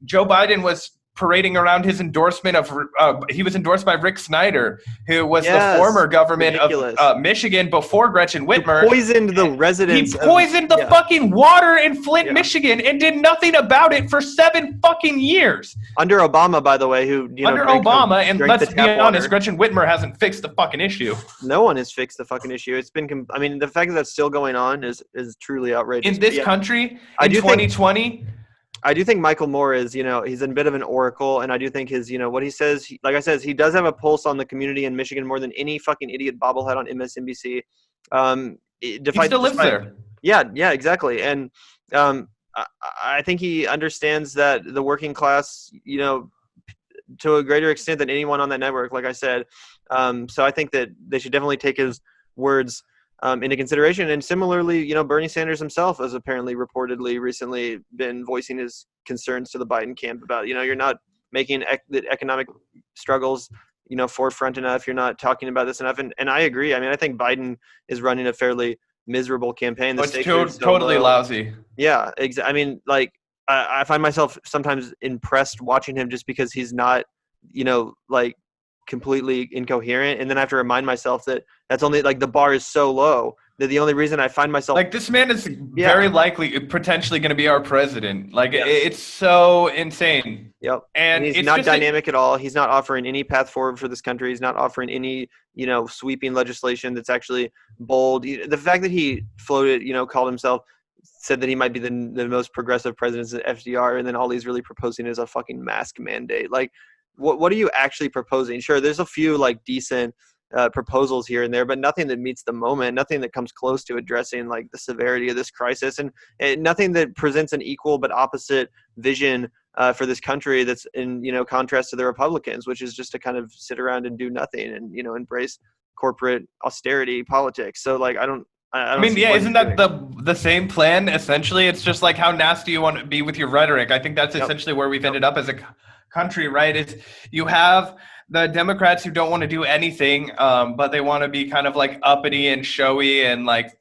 Joe Biden was parading around his endorsement of he was endorsed by Rick Snyder, who was the Yes, former government ridiculous. of Michigan before Gretchen Who Whitmer. poisoned the residents He poisoned the yeah. fucking water in Flint, Yeah. Michigan, and did nothing about it for 7 fucking years. Under Obama, by the way, who Under drank Obama, and drank let's the be tap honest, water. Gretchen Whitmer hasn't fixed the fucking issue. No one has fixed the fucking issue. It's been, I mean, the fact that that's still going on is truly outrageous. In this country, in 2020, I do think Michael Moore is, he's a bit of an oracle, and I do think his, what he says, like I said, he does have a pulse on the community in Michigan more than any fucking idiot bobblehead on MSNBC. He still lives there. Yeah, exactly. And I think he understands that the working class, to a greater extent than anyone on that network, like I said. So I think that they should definitely take his words into consideration. And similarly, Bernie Sanders himself has apparently reportedly recently been voicing his concerns to the Biden camp about, you're not making the economic struggles, forefront enough. You're not talking about this enough. And I agree. I mean, I think Biden is running a fairly miserable campaign. It's totally lousy. Yeah, exactly. I mean, like, I find myself sometimes impressed watching him just because he's not, like, completely incoherent, and then I have to remind myself that that's only, like, the bar is so low that the only reason I find myself like, this man is very likely potentially going to be our president. Like, it's so insane. Yep. And he's not dynamic at all. He's not offering any path forward for this country. He's not offering any, sweeping legislation that's actually bold. The fact that he floated, called himself, said that he might be the most progressive president since FDR, and then all he's really proposing is a fucking mask mandate. Like, what are you actually proposing? Sure, there's a few, like, decent proposals here and there, but nothing that meets the moment, nothing that comes close to addressing, like, the severity of this crisis, and nothing that presents an equal but opposite vision for this country that's in, contrast to the Republicans, which is just to kind of sit around and do nothing and, embrace corporate austerity politics. So, like, I mean, yeah, isn't that the same plan, essentially? It's just like, how nasty you want to be with your rhetoric. I think that's essentially where we've ended up as a country, right? Is you have the Democrats who don't want to do anything, but they want to be kind of, like, uppity and showy and, like,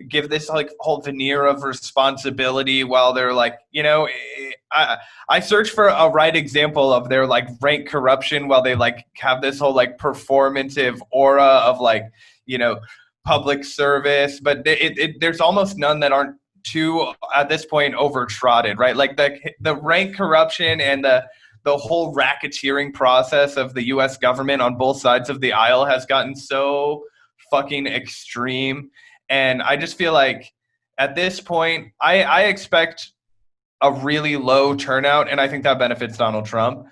give this, like, whole veneer of responsibility while they're, like, I search for a right example of their, like, rank corruption while they, like, have this whole, like, performative aura of, like, public service, but there's almost none that aren't too, at this point, overtrodden, right? Like, the rank corruption and the whole racketeering process of the U.S. government on both sides of the aisle has gotten so fucking extreme. And I just feel like at this point, I expect a really low turnout, and I think that benefits Donald Trump.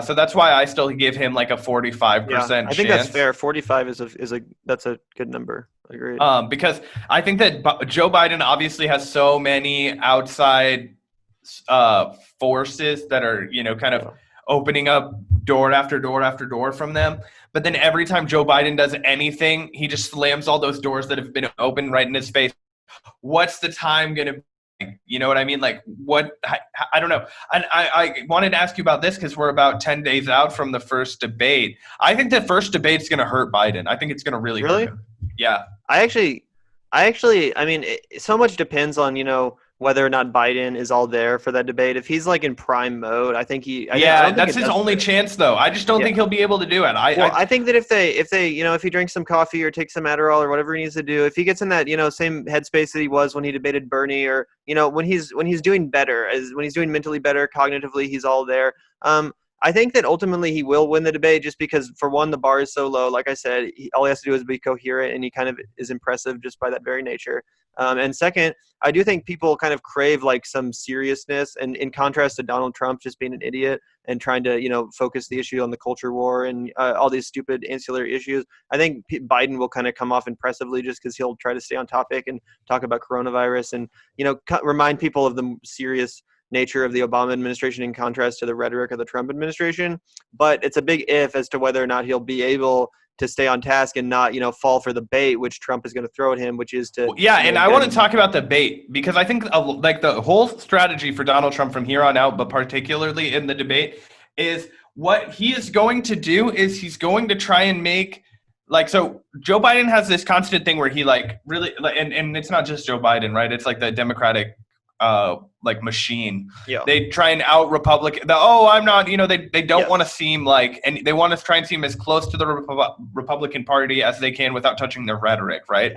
So that's why I still give him, like, a 45% chance. I think that's fair. 45 that's a good number. I agree. Because I think that Joe Biden obviously has so many outside forces that are, kind of opening up door after door after door from them. But then every time Joe Biden does anything, he just slams all those doors that have been opened right in his face. What's the time going to be? You know what I mean? Like, what? I don't know. And I wanted to ask you about this because we're about 10 days out from the first debate. I think the first debate's going to hurt Biden. I think it's going to really hurt him. Yeah. I mean, so much depends on, whether or not Biden is all there for that debate. If he's, like, in prime mode, I think that's his only chance, though. I just don't think he'll be able to do it. I think that if they, if he drinks some coffee or takes some Adderall or whatever he needs to do, if he gets in that, same headspace that he was when he debated Bernie, or, when he's doing better, when he's doing mentally better, cognitively, he's all there. I think that ultimately he will win the debate just because, for one, the bar is so low. Like I said, all he has to do is be coherent, and he kind of is impressive just by that very nature. And second, I do think people kind of crave, like, some seriousness, and in contrast to Donald Trump just being an idiot and trying to, focus the issue on the culture war and all these stupid ancillary issues. I think Biden will kind of come off impressively just because he'll try to stay on topic and talk about coronavirus and, remind people of the serious nature of the Obama administration in contrast to the rhetoric of the Trump administration. But it's a big if as to whether or not he'll be able to stay on task and not, fall for the bait which Trump is going to throw at him, which is to... Yeah, and I want to talk about the bait, because I think, like, the whole strategy for Donald Trump from here on out, but particularly in the debate, is what he is going to do is he's going to try and make... Like, so Joe Biden has this constant thing where he, like, really... And it's not just Joe Biden, right? It's, like, the Democratic like machine. Yeah. They try and out Republican. I'm not. They don't Yes. want to seem like, and they want to try and seem as close to the Republican Party as they can without touching their rhetoric, right?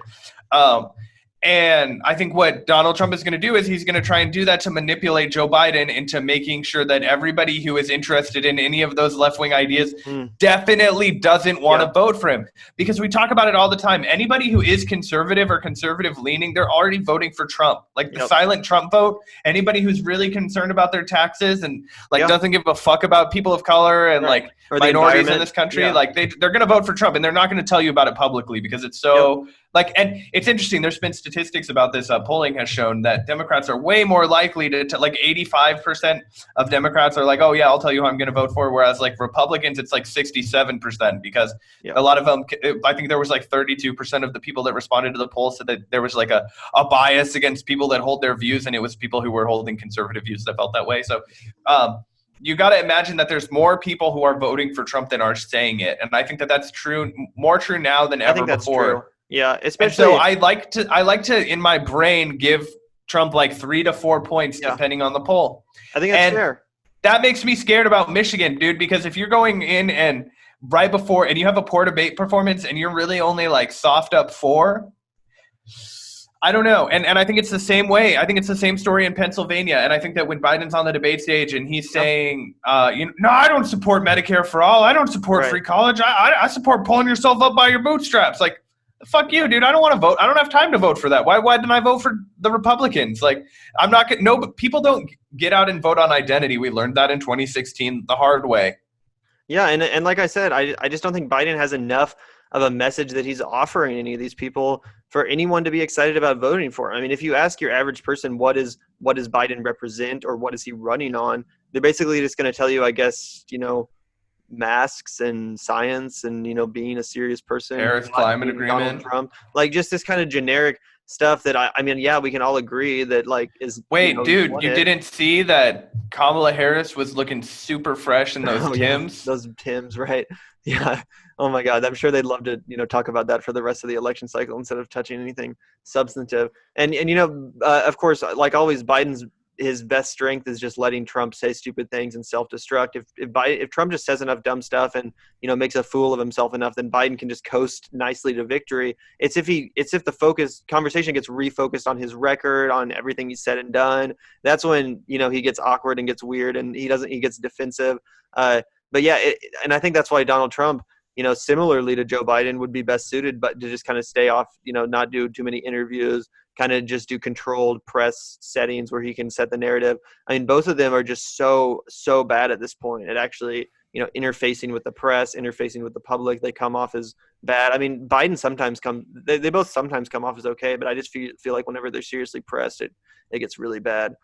And I think what Donald Trump is going to do is he's going to try and do that to manipulate Joe Biden into making sure that everybody who is interested in any of those left-wing ideas definitely doesn't want to vote for him. Because we talk about it all the time. Anybody who is conservative or conservative-leaning, they're already voting for Trump. Like the silent Trump vote, anybody who's really concerned about their taxes and doesn't give a fuck about people of color and or minorities in this country, they're going to vote for Trump, and they're not going to tell you about it publicly because it's so and it's interesting. There's been statistics about this. Polling has shown that Democrats are way more likely to 85% of Democrats are like, oh yeah, I'll tell you who I'm going to vote for. Whereas Republicans, it's 67% because a lot of them, I think there was 32% of the people that responded to the poll said that there was a bias against people that hold their views. And it was people who were holding conservative views that felt that way. So, you got to imagine that there's more people who are voting for Trump than are saying it. And I think that that's true, more true now than ever before. True. Yeah, especially. And so I like to in my brain give Trump 3 to 4 points depending on the poll. I think that's fair. That makes me scared about Michigan, dude, because if you're going in and right before and you have a poor debate performance and you're really only soft up 4, I don't know. And I think it's the same way. I think it's the same story in Pennsylvania. And I think that when Biden's on the debate stage and he's saying, no, I don't support Medicare for all. I don't support free college. I support pulling yourself up by your bootstraps. Fuck you, dude. I don't want to vote. I don't have time to vote for that. Why didn't I vote for the Republicans? I'm not going to. No, people don't get out and vote on identity. We learned that in 2016 the hard way. Yeah. And like I said, I just don't think Biden has enough of a message that he's offering any of these people for anyone to be excited about voting for. I mean, if you ask your average person, what does Biden represent or what is he running on? They're basically just going to tell you, I guess, masks and science and, being a serious person. Paris climate agreement. Trump, just this kind of generic stuff that I mean, we can all agree that is. Wait, dude, you didn't see that Kamala Harris was looking super fresh in those Tims? Yeah, those Tims, right? Yeah. Oh my God. I'm sure they'd love to, talk about that for the rest of the election cycle instead of touching anything substantive. And of course, like always, his best strength is just letting Trump say stupid things and self-destruct. If Trump just says enough dumb stuff and, makes a fool of himself enough, then Biden can just coast nicely to victory. It's if the conversation gets refocused on his record, on everything he's said and done. That's when, he gets awkward and gets weird and he gets defensive. But yeah, and I think that's why Donald Trump, similarly to Joe Biden, would be best suited, but to just kind of stay off, not do too many interviews, kind of just do controlled press settings where he can set the narrative. I mean, both of them are just so bad at this point at actually, interfacing with the press, interfacing with the public. They come off as bad. I mean, Biden sometimes they both sometimes come off as okay, but I just feel like whenever they're seriously pressed, it gets really bad.